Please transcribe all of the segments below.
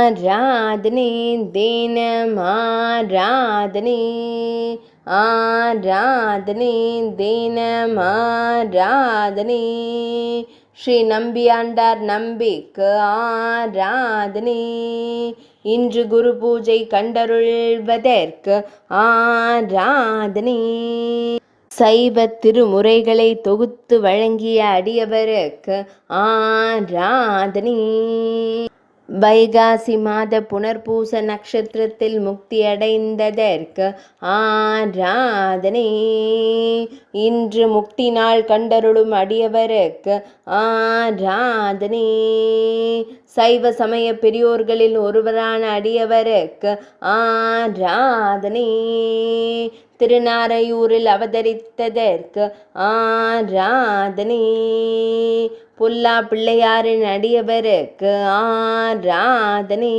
ஆராதனை தினம் ஆராதனை ஆராதனை தினம் ஆராதனை ஸ்ரீ நம்பியாண்டார் நம்பிக்கு ஆராதனை இன்று குரு பூஜை கண்டருள்வதற்கு ஆராதனை சைவ திருமுறைகளை தொகுத்து வழங்கிய அடியவருக்கு ஆராதனை வைகாசி மாத புனர்பூச நட்சத்திரத்தில் முக்தி அடைந்ததற்கு ஆராதனை இன்று முக்தி நாள் கண்டருளும் அடியவருக்கு ஆராதனை சைவ சமய பெரியோர்களில் ஒருவரான அடியவருக்கு ஆராதனை திருநாரையூரில் அவதரித்ததற்கு ஆராதனை புல்லா பிள்ளையாரின் அடியவருக்கு ஆராதனை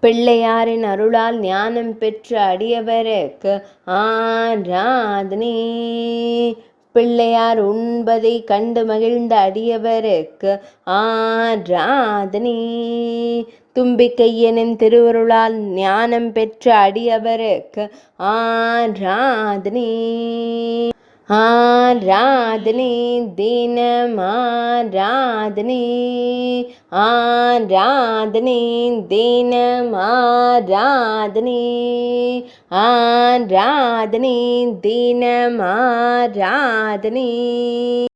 பிள்ளையாரின் அருளால் ஞானம் பெற்ற அடியவருக்கு ஆராதனை பிள்ளையார் உண்பதை கண்டு மகிழ்ந்த அடியவருக்கு ஆராதனை தும்பிக்கையனின் திருவருளால் ஞானம் பெற்ற அடியவருக்கு ஆராதனை ஆராதனை தினம் ஆராதனை ஆராதனை தினம் ஆராதனை ஆராதனை தினம் ஆராதனை